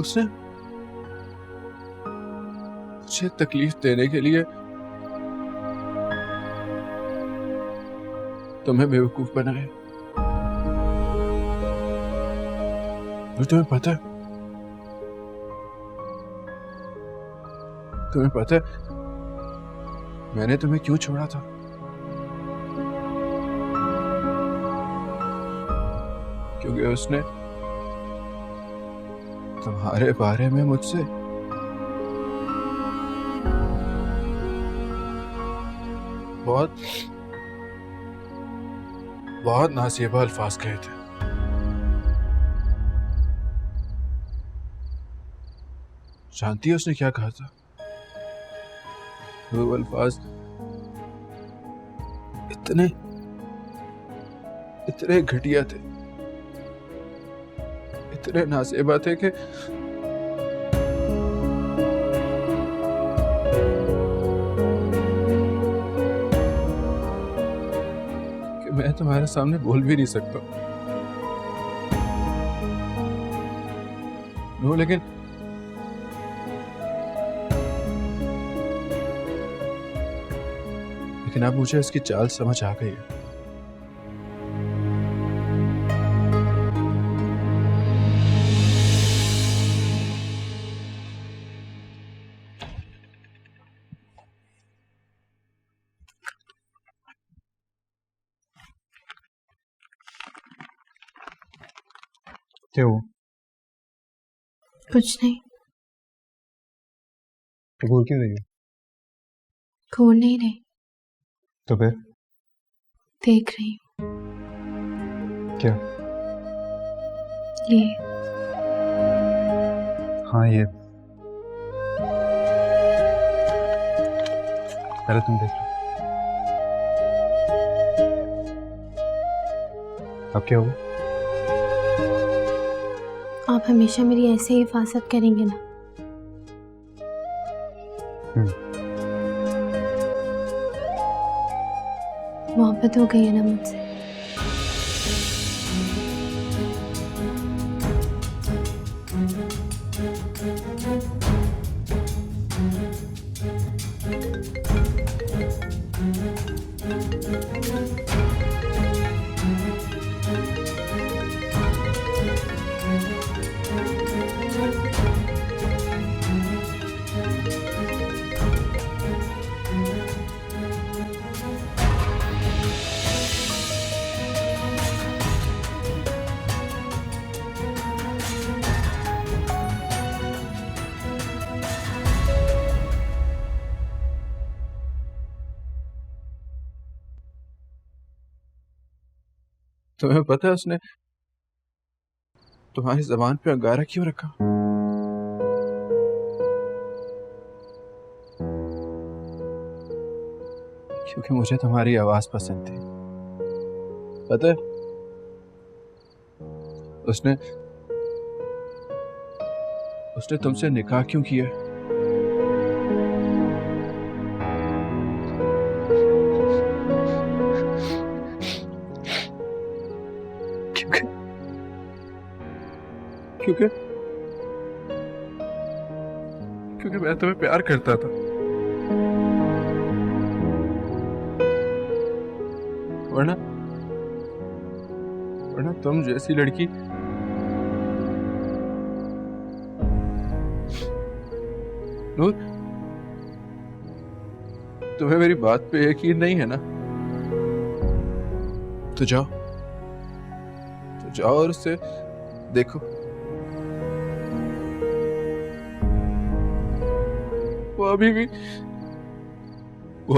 उसने मुझे तकलीफ देने के लिए तुम्हें बेवकूफ बनाया। और तुम्हें पता है मैंने तुम्हें क्यों छोड़ा था? क्योंकि उसने तुम्हारे बारे में मुझसे बहुत नासेबा अल्फाज कहे थे। जानती है उसने क्या कहा था? वो अल्फाज इतने घटिया थे, इतने नासेबा थे कि मैं तुम्हारे सामने बोल भी नहीं सकता। नो, लेकिन अब मुझे इसकी चाल समझ आ गई है। क्या हुआ? कुछ नहीं। तो घूर क्यों रही हो? घूर नहीं रही। तो फिर देख रही हूँ। क्या? ये। हाँ, ये। पहले तुम देख लो। अब क्या हुआ? आप हमेशा मेरी ऐसे ही हिफाजत करेंगे ना? मोहब्बत हो गई है ना मुझसे? तुम्हें पता है उसने तुम्हारी ज़बान पे अंगारा क्यों रखा? क्योंकि मुझे तुम्हारी आवाज पसंद थी। पता है उसने तुमसे निकाह क्यों किया? क्योंकि मैं तुम्हें प्यार करता था। वरना तुम जैसी लड़की नूर, तुम्हें मेरी बात पे यकीन नहीं है ना? तो जाओ और उससे देखो। वो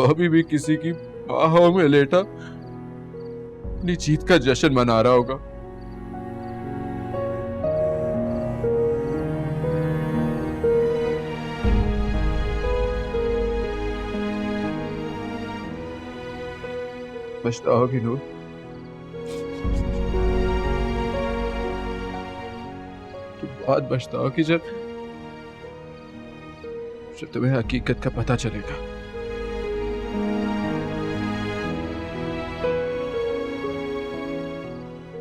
अभी भी किसी की बाहों में लेटा अपनी जीत का जश्न मना रहा होगा। पछताओगी नूर, बहुत पछताओगी जब तुम्हें हकीकत का पता चलेगा।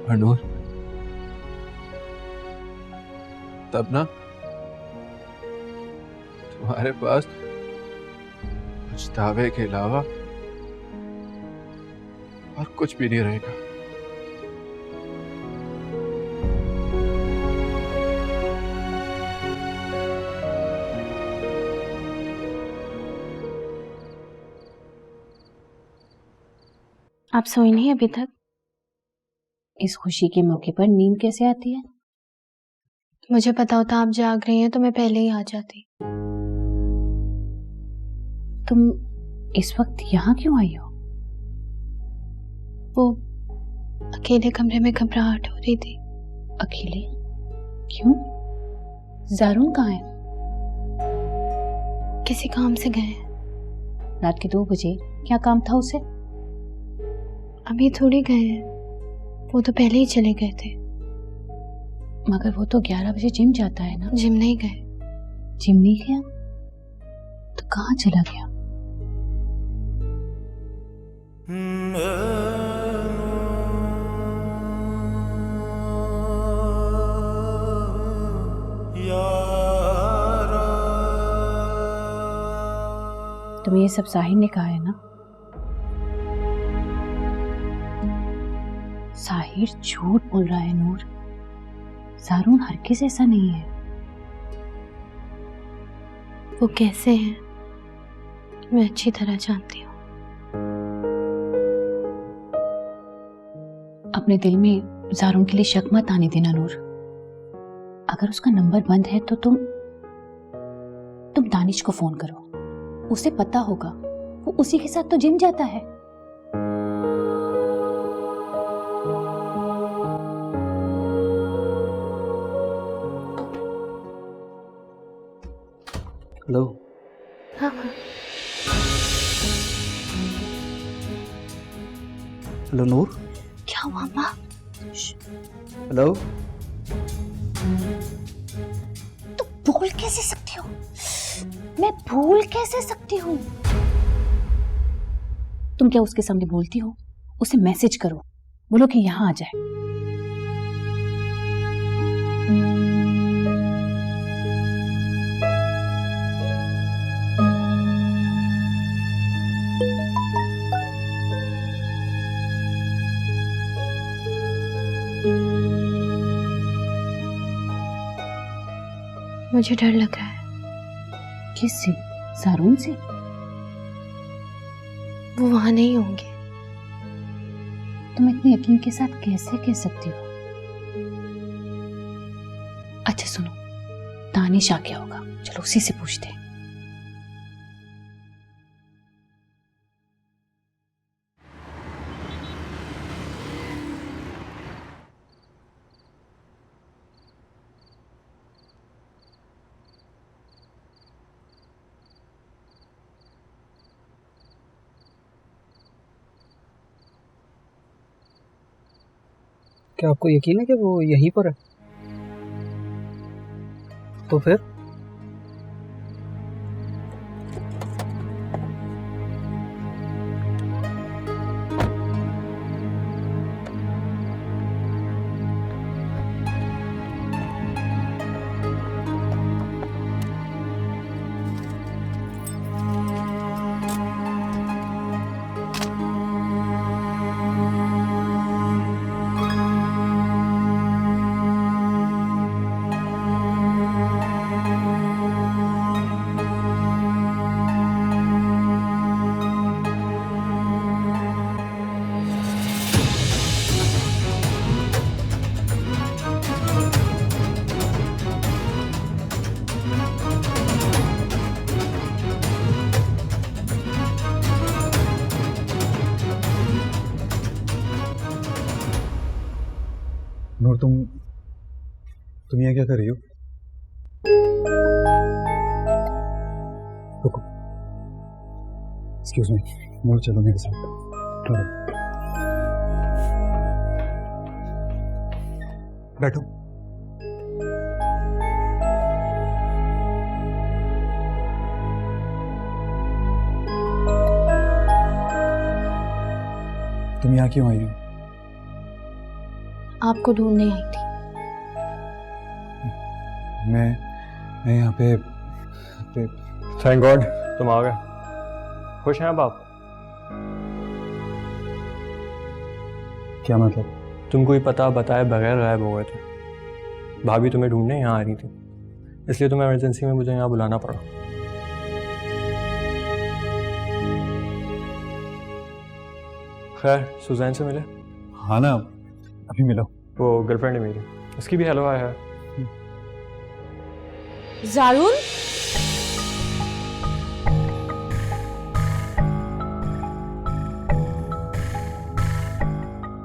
और नूर, तब ना तुम्हारे पास पछतावे के अलावा और कुछ भी नहीं रहेगा। आप सोई नहीं अभी तक? इस खुशी के मौके पर नींद कैसे आती है? मुझे पता होता आप जाग रही हैं तो मैं पहले ही आ जाती। तुम इस वक्त यहाँ क्यों आई हो? वो अकेले कमरे में घबराहट हो रही थी। अकेले? क्यों? ज़ारून कहाँ है? किसी काम से गए हैं। रात के 2 बजे क्या काम था उसे? अभी थोड़ी गए हैं, वो तो पहले ही चले गए थे। मगर वो तो 11 बजे जिम जाता है ना। जिम नहीं गए। जिम नहीं गया तो कहाँ चला गया? तुम्हें ये सब साहिर ने कहा है ना? साहिर झूठ बोल रहा है नूर। ज़ारून हरगिज़ ऐसा नहीं है। वो कैसे हैं मैं अच्छी तरह जानती हूँ। अपने दिल में ज़ारून के लिए शक मत आने देना नूर। अगर उसका नंबर बंद है तो तुम दानिश को फोन करो। उसे पता होगा, वो उसी के साथ तो जिम जाता है। हेलो। हाँ हाँ। हेलो नूर। क्या हुआ माँ? हेलो। तुम भूल कैसे सकती हो? मैं भूल कैसे सकती हूँ? तुम क्या उसके सामने बोलती हो? उसे मैसेज करो, बोलो कि यहाँ आ जाए। मुझे डर लग रहा है। किससे? ज़ारून से? वो वहां नहीं होंगे। तुम इतने यकीन के साथ कैसे कह सकती हो? अच्छा सुनो, दानिश आ गया होगा, चलो उसी से पूछते हैं। क्या आपको यकीन है कि वो यहीं पर है? तो फिर नूर, तुम यहाँ क्या कर रही हो? रुको। Excuse me. नूर, चलो मेरे साथ। चलो बैठो। तुम यहाँ क्यों आई हो? आपको ढूंढने आई थी। मैं यहाँ पे थैंक गॉड तुम आ गए। खुश हैं अब आप? क्या मतलब? तुम कोई पता बताए बगैर गायब हो गए थे। भाभी तुम्हें ढूंढने यहाँ आ रही थी, इसलिए तुम्हें इमरजेंसी में मुझे यहाँ बुलाना पड़ा। खैर सुजैन से मिले? हाँ ना, अभी मिलो। वो गर्लफ्रेंड है मेरी, उसकी भी हेलो आया है। जारून,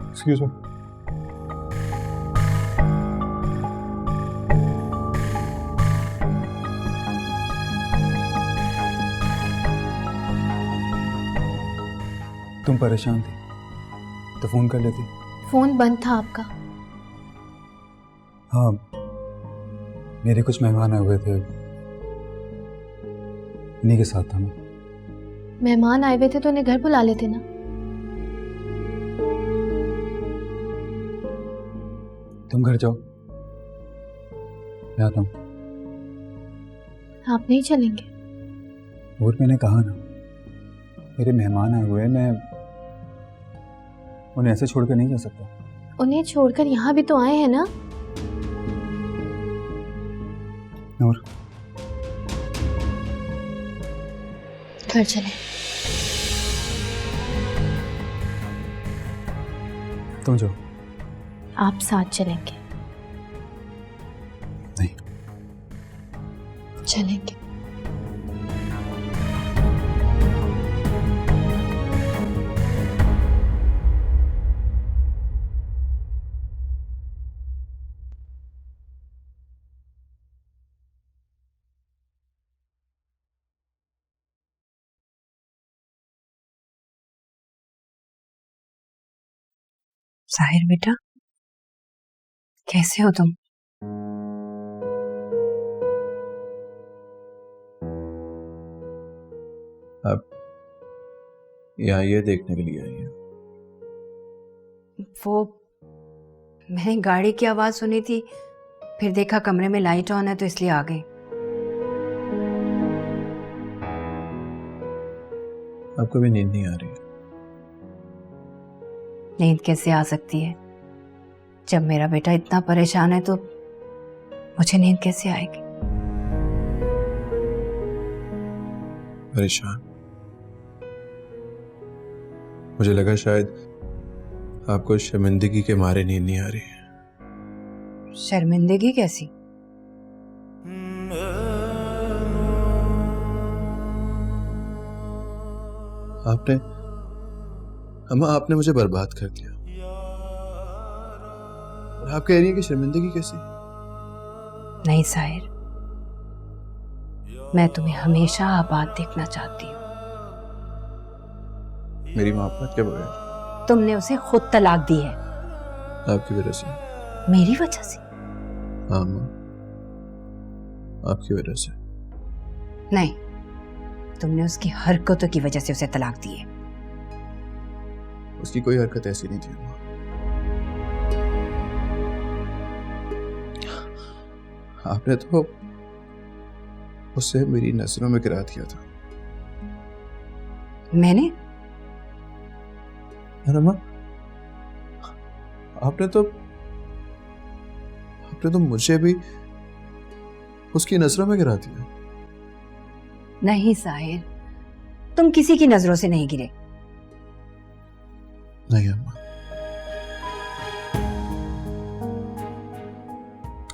एक्सक्यूज मी। तुम परेशान थी तो फोन कर लेती। फोन बंद था आपका। हाँ, मेरे कुछ मेहमान आए हुए थे, उन्हीं के साथ था मैं। मेहमान आए हुए थे तो उन्हें घर बुला लेते ना। तुम घर जाओ, मैं आता हूँ। आप नहीं चलेंगे? और मैंने कहा ना, मेरे मेहमान आए हुए हैं, मैं उन्हें ऐसे छोड़कर नहीं जा सकता। उन्हें छोड़कर यहाँ भी तो आए हैं ना। नूर, घर चले। तुम जाओ। आप साथ चलेंगे? नहीं। चलेंगे। साहिर बेटा, कैसे हो तुम? अब यहाँ ये देखने के लिए आई है? वो मैंने गाड़ी की आवाज सुनी थी, फिर देखा कमरे में लाइट ऑन है तो इसलिए आ गई। आपको भी नींद नहीं आ रही? नींद कैसे आ सकती है? जब मेरा बेटा इतना परेशान है तो मुझे नींद कैसे आएगी? परेशान? मुझे लगा शायद आपको शर्मिंदगी के मारे नींद नहीं आ रही है। शर्मिंदगी कैसी? आपने मुझे बर्बाद कर दिया और आप कह रही हैं कि शर्मिंदगी कैसी? नहीं साहिर, मैं तुम्हें हमेशा आबाद देखना चाहती हूँ। मेरी मोहब्बत के बगैर? तुमने उसे खुद तलाक दी है। आपकी वजह से। मेरी वजह से? हाँ माँ, आपकी वजह से। नहीं, तुमने उसकी हरकतों की वजह से उसे तलाक दी है। उसकी कोई हरकत ऐसी नहीं थी माँ। आपने तो उसे मेरी नजरों में गिरा दिया था। मैंने? है ना? आपने तो मुझे भी उसकी नजरों में गिरा दिया। नहीं साहिर, तुम किसी की नजरों से नहीं गिरे। नहीं अम्मा,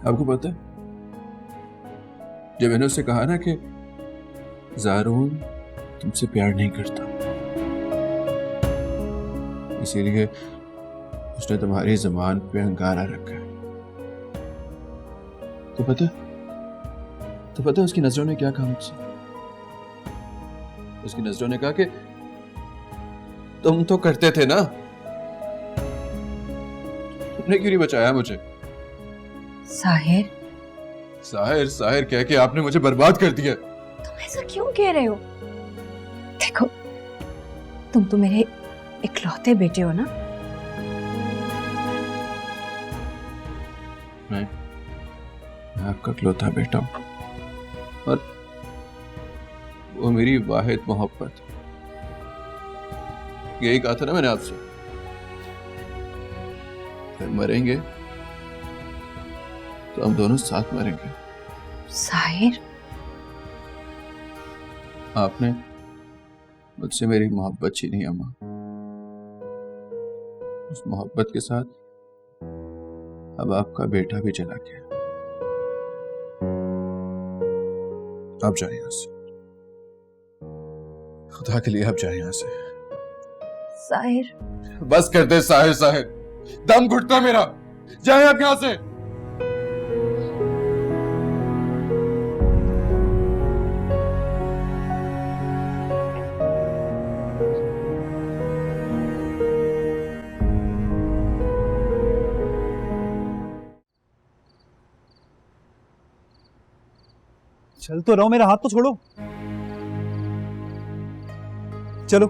आपको पता है जब मैंने उससे कहा ना कि ज़ारून तुमसे प्यार नहीं करता, इसीलिए उसने तुम्हारी ज़बान पे अंगारा रखा है, तो पता है उसकी नजरों ने क्या कहा मुझसे? उसकी नजरों ने कहा कि तुम तो करते थे ना, तुमने क्यों नहीं बचाया मुझे? साहिर, साहिर साहिर कह के आपने मुझे बर्बाद कर दिया। तुम ऐसा क्यों कह रहे हो? देखो, तुम तो मेरे इकलौते बेटे हो ना। मैं आपका इकलौता बेटा हूं वो मेरी वाहिद मोहब्बत। यही कहा था ना मैंने आपसे, फिर मरेंगे तो हम दोनों साथ मरेंगे। साहिर, आपने मुझसे मेरी मोहब्बत छीनी अम्मा। उस मोहब्बत के साथ अब आपका बेटा भी चला गया। आप जाए यहां से, खुदा के लिए आप जाए यहां से। साहिर, बस कर दे साहिर साहिर, दम घुटता मेरा, जाए आप यहां से। चल तो रहो, मेरा हाथ तो छोड़ो। चलो।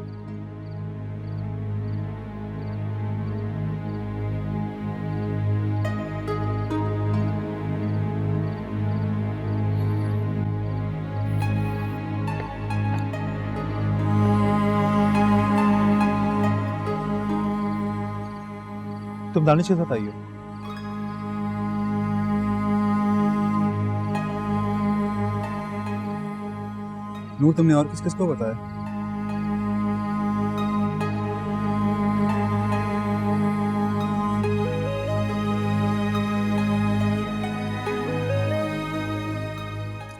तुम दानिश के साथ आई हो? नूर, तुमने और किस किस को बताया?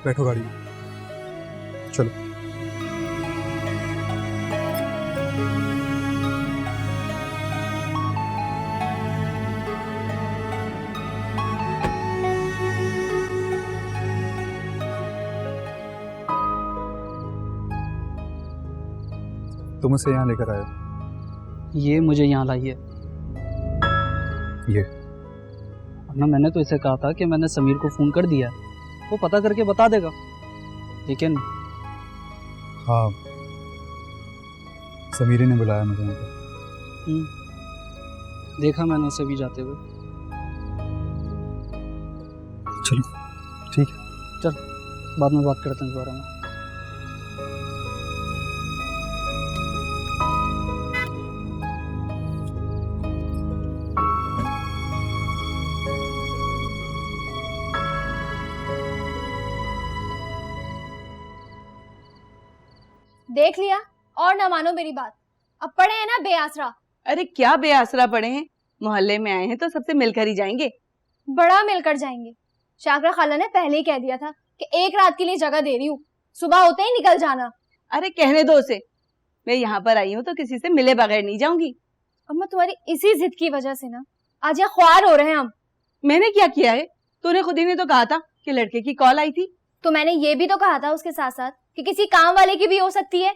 बैठो गाड़ी में, चलो। तुम उसे यहाँ लेकर आए? ये मुझे यहाँ लाई है। ये अन्ना, मैंने तो इसे कहा था कि मैंने समीर को फ़ोन कर दिया है, वो पता करके बता देगा। लेकिन हाँ, समीर ने बुलाया मुझे यहाँ पर। देखा मैंने उसे भी जाते हुए। चलो ठीक है, चल बाद में बात करते हैं इस बारे में। देख लिया, और ना मानो मेरी बात, अब पड़े हैं ना बेआसरा। अरे क्या बेआसरा पड़े हैं, मोहल्ले में आए हैं तो सबसे मिलकर ही जाएंगे। बड़ा मिलकर जाएंगे। शाकरा खाला ने पहले ही कह दिया था कि एक रात के लिए जगह दे रही हूँ, सुबह होते ही निकल जाना। अरे कहने दो उसे, मैं यहाँ पर आई हूँ तो किसी से मिले बगैर नहीं जाऊंगी। अम्मा, तुम्हारी इसी जिद की वजह से ना आज यहाँ ख्वार हो रहे हैं हम। मैंने क्या किया है? तूने खुद ही ने तो कहा था कि लड़के की कॉल आई थी। तो मैंने ये भी तो कहा था उसके साथ साथ कि किसी काम वाले की भी हो सकती है।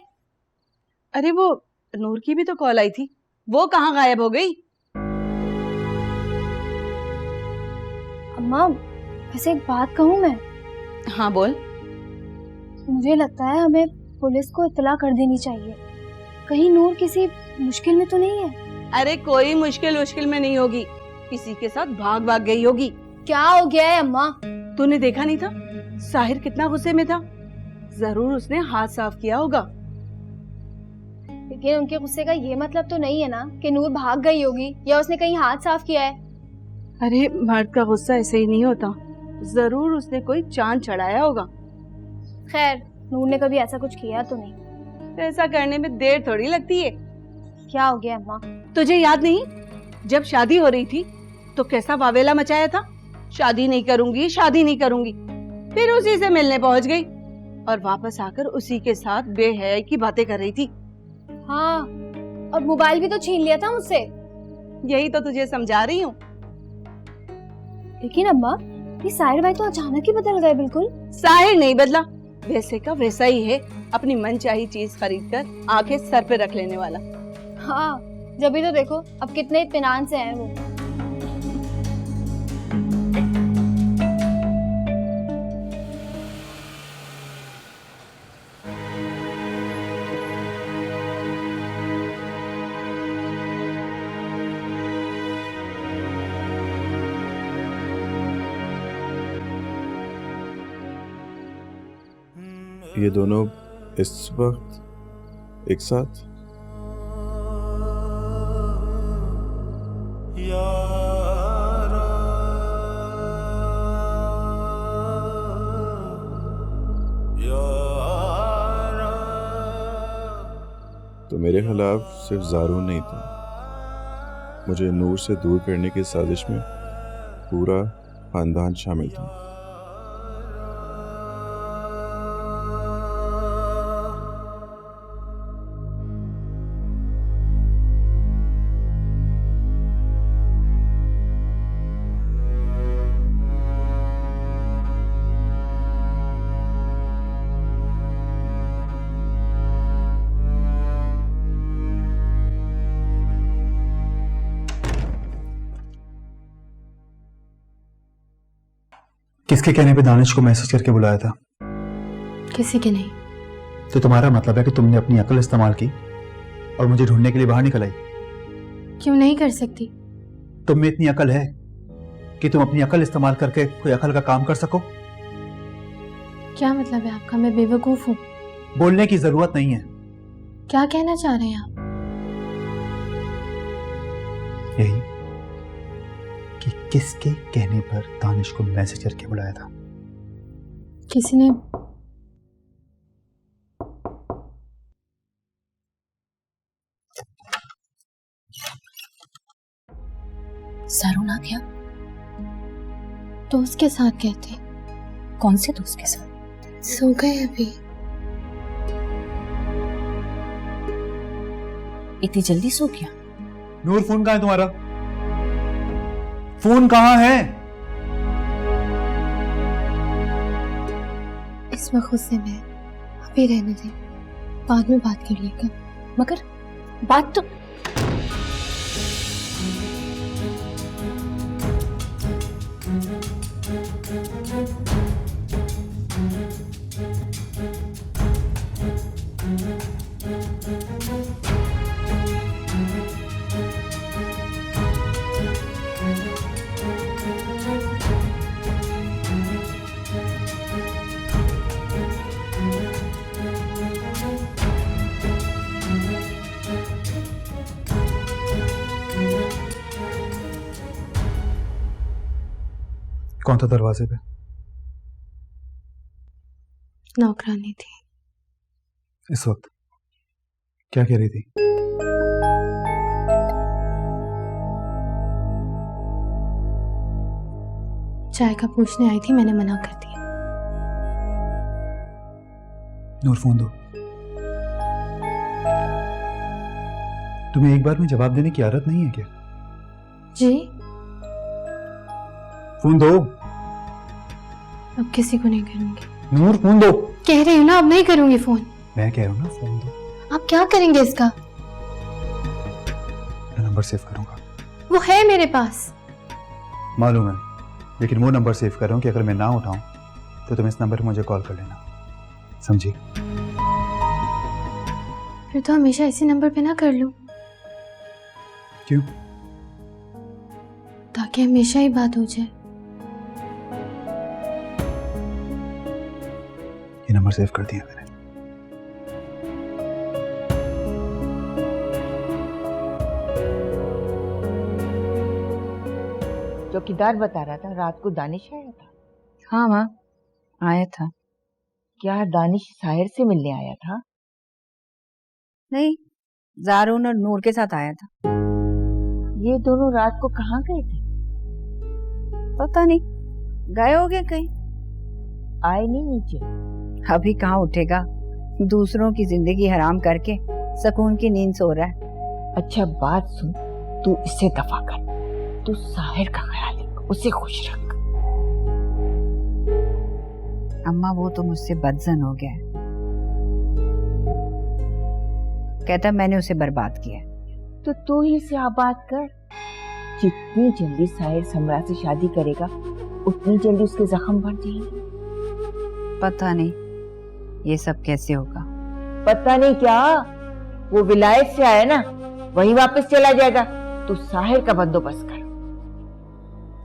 अरे वो नूर की भी तो कॉल आई थी, वो कहाँ गायब हो गई? अम्मा, वैसे एक बात कहूँ मैं? हाँ बोल। मुझे लगता है हमें पुलिस को इत्तला कर देनी चाहिए, कहीं नूर किसी मुश्किल में तो नहीं है। अरे कोई मुश्किल में नहीं होगी, किसी के साथ भाग गई होगी। क्या हो गया है अम्मा? तूने देखा नहीं था साहिर कितना गुस्से में था? जरूर उसने हाथ साफ किया होगा। लेकिन उनके गुस्से का ये मतलब तो नहीं है ना कि नूर भाग गई होगी या उसने कहीं हाथ साफ किया है। अरे मर्द का गुस्सा ऐसे ही नहीं होता, जरूर उसने कोई चांद चढ़ाया होगा। खैर, नूर ने कभी ऐसा कुछ किया तो नहीं। तो ऐसा करने में देर थोड़ी लगती है। क्या हो गया अम्मा? तुझे याद नहीं, जब शादी हो रही थी तो कैसा वावेला मचाया था, शादी नहीं करूंगी, शादी नहीं करूंगी। फिर उसी से मिलने पहुंच गई और वापस आकर उसी के साथ बेहयाई की बातें कर रही थी। हाँ, और मोबाइल भी तो छीन लिया था मुझसे। यही तो तुझे समझा रही हूँ। लेकिन अम्मा, ये साहिर भाई तो अचानक ही बदल गए बिल्कुल। साहिर नहीं बदला, वैसे का वैसा ही है, अपनी मनचाही चीज खरीद कर आंखें सर पे रख लेने वाला। हाँ, जब भी तो देखो अब कितने इत्मीनान से हैं वो। ये दोनों इस वक्त एक साथ? तो मेरे खिलाफ सिर्फ ज़ारून नहीं था, मुझे नूर से दूर करने की साजिश में पूरा खानदान शामिल था। किसके कहने पे दानिश को मैसेज करके बुलाया था? किसी के नहीं। तो तुम्हारा मतलब है कि तुमने अपनी अकल इस्तेमाल की और मुझे ढूंढने के लिए बाहर निकल आई? क्यों नहीं कर सकती? तुम में इतनी अकल है कि तुम अपनी अकल इस्तेमाल करके कोई अकल का काम कर सको? क्या मतलब है आपका? मैं बेवकूफ हूँ? बोलने की जरूरत नहीं है। क्या कहना चाह रहे हैं आप? यही कि किसके कहने पर दानिश को मैसेज करके बुलाया था? किसी ने ज़ारून आ गया? दोस्त के साथ गए थे। कौन से दोस्त के साथ? सो गए अभी। इतनी जल्दी सो गया? नूर, फोन कहाँ है तुम्हारा? फोन कहाँ है? इस वक्त गुस्से में अभी रहने दे, बाद में बात कर लेगा। मगर बात तो कौन था दरवाजे पे? नौकरानी थी। इस वक्त क्या कह रही थी? चाय का पूछने आई थी, मैंने मना कर दिया। नूर, फोन दो। तुम्हें एक बार में जवाब देने की आदत नहीं है क्या? जी? फोन दो। अब किसी को नहीं करूंगी। नूर, फोन दो। कह रही हूँ ना, अब नहीं करूंगी फोन। मैं कह रहा हूँ ना, फोन दो। आप क्या करेंगे इसका? मैं नंबर सेव करूंगा। वो है मेरे पास। मालूम है, लेकिन वो नंबर सेव कर रहा हूँ कि अगर मैं ना उठाऊं तो तुम इस नंबर पर मुझे कॉल कर लेना, समझी? फिर तो हमेशा इसी नंबर पे ना कर लूं। क्यों? ताकि हमेशा ही बात हो जाए। ये नंबर सेव कर दिया मैंने। चौकीदार बता रहा था रात को दानिश आया था। हाँ माँ, आया था। क्या दानिश साहिर से मिलने आया था? नहीं, ज़ारून और नूर के साथ आया था। ये दोनों रात को कहाँ गए थे? पता नहीं, गए होंगे कहीं। आए नहीं नीचे? अभी कहाँ उठेगा, दूसरों की जिंदगी हराम करके सुकून की नींद सो रहा है। अच्छा बात सुन, तू इससे दफा कर, तू साहिर का ख्याल रख, उसे खुश रख। अम्मा वो तो मुझसे बदजन हो गया है, कहता मैंने उसे बर्बाद किया। तो तू ही से आबाद कर। जितनी जल्दी साहिर समरा से शादी करेगा उतनी जल्दी उसके जख्म बढ़ जाएंगे। पता नहीं ये सब कैसे होगा। पता नहीं क्या, वो विलायत से आया ना, वहीं वापस चला जाएगा। तू साहिर का बंदोबस्त कर।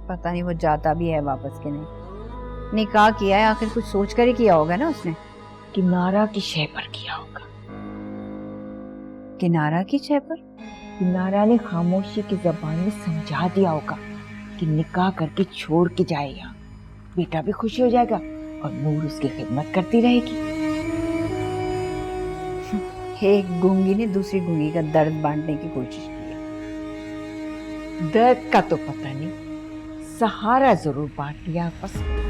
पता नहीं वो जाता भी है वापस के नहीं। निकाह किया है, आखिर कुछ सोच कर ही किया होगा ना उसने। किनारा की शय पर किया होगा। किनारा की शय पर? किनारा ने खामोशी की जबान में समझा दिया होगा कि निकाह करके छोड़ के जाए यहाँ, बेटा भी खुशी हो जाएगा और नूर उसकी खिदमत करती रहेगी। एक गूंगी ने दूसरी गूंगी का दर्द बांटने की कोशिश की है। दर्द का तो पता नहीं, सहारा जरूर बांट लिया आपस में।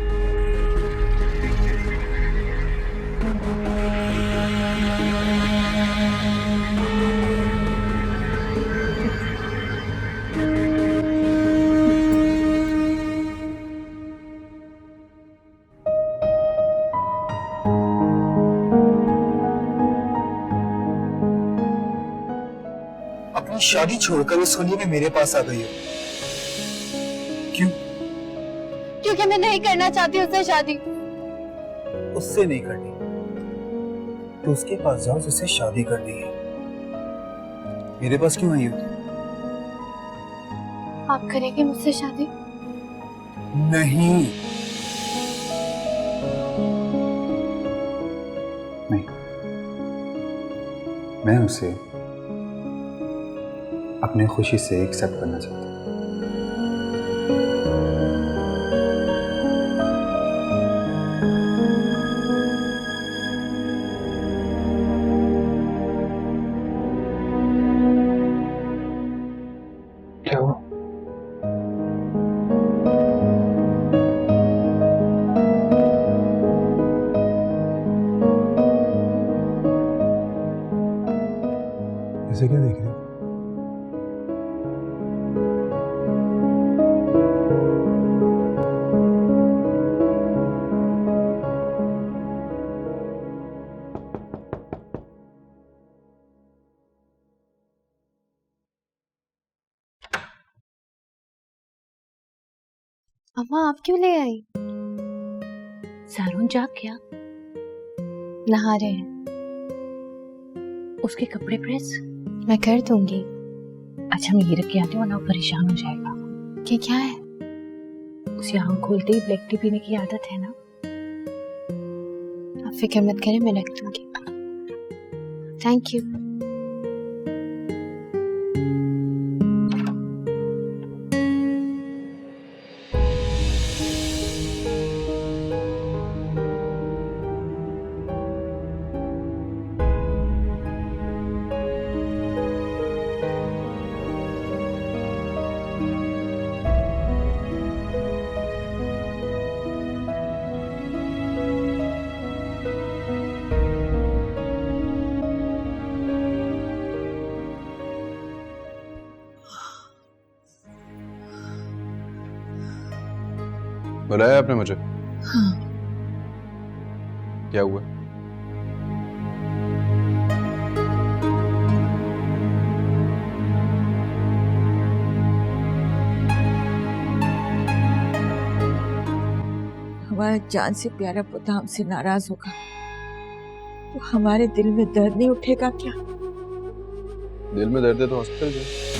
अपनी शादी छोड़कर उस होली में मेरे पास आ गई हो। क्यों? क्योंकि मैं नहीं करना चाहती उससे शादी। उससे नहीं करनी तो उसके पास जाओ जिससे शादी करनी है। मेरे पास क्यों आई हो? आप करेंगे मुझसे शादी? नहीं नहीं, मैं उसे अपनी खुशी से एक्सेप्ट करना चाहता हूँ। क्या हुआ? ऐसे क्या देख रहे हो? अम्मा आप क्यों ले आई? सारून जाग गया? नहा रहे हैं। उसके कपड़े प्रेस? मैं कर दूंगी। अच्छा मैं ये रख के आती हूँ, ना परेशान हो जाएगा। कि क्या है? उसे आँख खोलते ही ब्लैक टी पीने की आदत है ना। आप फिक्र मत करें, मैं रख दूंगी। Thank you. बुलाया आपने मुझे? हाँ। क्या हुआ? हमारा जान से प्यारा पोता हमसे नाराज होगा तो हमारे दिल में दर्द नहीं उठेगा क्या? दिल में दर्द है तो हॉस्पिटल जाओ।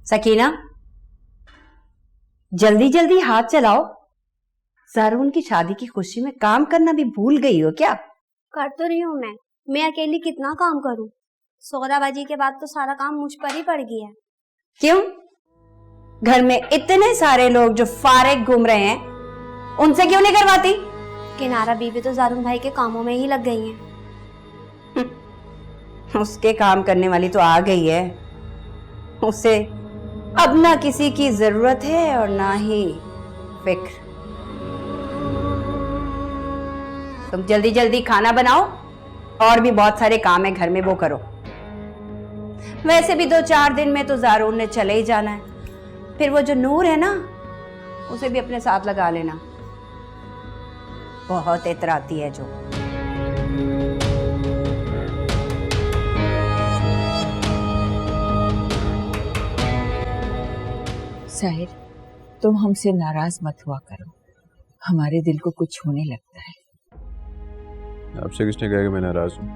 सकीना, जल्दी जल्दी हाथ चलाओ। सारून की शादी की खुशी में काम करना भी भूल गई हो क्या? कर तो रही हूँ मैं अकेली कितना काम करूँ। सौदाबाजी के बाद तो सारा काम मुझ पर ही पड़ गया है। क्यों? घर में इतने सारे लोग जो फारिग घूम रहे हैं, उनसे क्यों नहीं करवाती? किनारा बीवी तो जारून भाई के कामों में ही लग गई हैं। उसके काम करने वाली तो आ गई है। उसे अब ना किसी की जरूरत है और ना ही फिक्र। तुम जल्दी जल्दी खाना बनाओ, और भी बहुत सारे काम है घर में, वो करो। वैसे भी 2-4 दिन में तो जारून ने चले ही जाना है। फिर वो जो नूर है ना, उसे भी अपने साथ लगा लेना। बहुत इतराती है जो। साहिर, तुम हमसे नाराज मत हुआ करो, हमारे दिल को कुछ होने लगता है। आपसे किसने कहा कि मैं नाराज हूँ?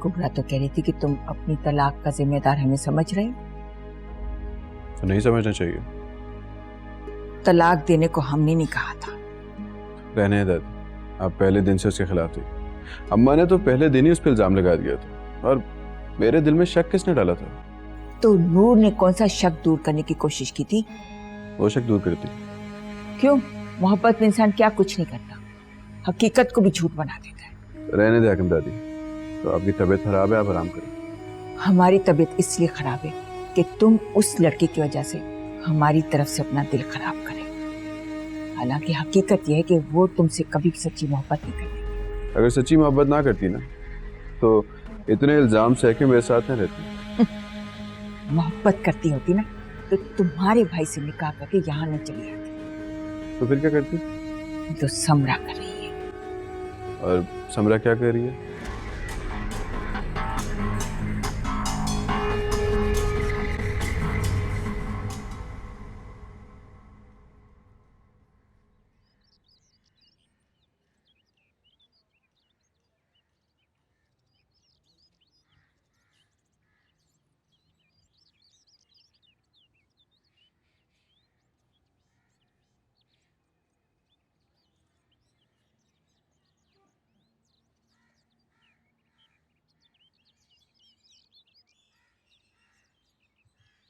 कुबरा तो कह रही थी कि तुम अपनी तलाक का जिम्मेदार हमें समझ रहे हो। तो नहीं समझना चाहिए। तलाक देने को हमने नहीं कहा था। रहने दादी, आप पहले दिन से उसके खिलाफ थी। अम्मा ने तो पहले दिन ही उस पर इल्जाम लगा दिया था, और मेरे दिल में शक किसने डाला था? तो नूर ने कौन सा शक दूर करने की कोशिश की थी? वो शक दूर करती। क्यों? मोहब्बत में इंसान क्या कुछ नहीं करता, हकीकत को भी झूठ बना देता है। रहने दे हाकिम दादी, तो आपकी तबीयत खराब है, आप आराम करें। हमारी तबीयत इसलिए खराब है कि तुम उस लड़के की वजह से हमारी तरफ से अपना दिल खराब करे। हालांकि हकीकत यह है कि वो तुमसे कभी सच्ची मोहब्बत नहीं करती। अगर सच्ची मोहब्बत ना करती ना, तो इतने इल्जाम सह के मेरे साथ न रहती। मोहब्बत करती होती ना तो तुम्हारे भाई से निकाह करके यहाँ न चली आती। तो फिर क्या करती? जो समरा कर रही है। और समरा क्या कर रही है?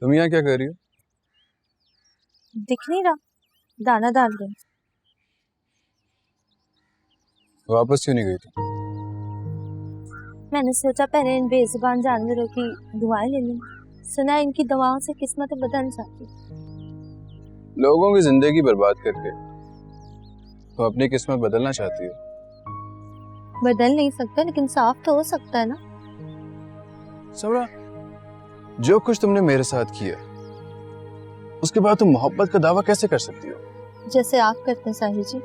तुम यहाँ क्या कर रही हो? दिख नहीं रहा, दाना डाल रही। वापस क्यों नहीं गई थी? मैंने सोचा पहले इन बेजुबान जानवरों की दुआएं ले लूं। सुना इनकी दवाओं से किस्मत बदल जाती। लोगों की जिंदगी बर्बाद करके तो अपनी किस्मत बदलना चाहती हो? बदल नहीं सकता, लेकिन साफ तो हो सकता है ना। समरा, जो कुछ तुमने मेरे साथ किया, उसके बाद तुम मोहब्बत का दावा कैसे कर सकती हो? जैसे आप करते हैं साहिर जी।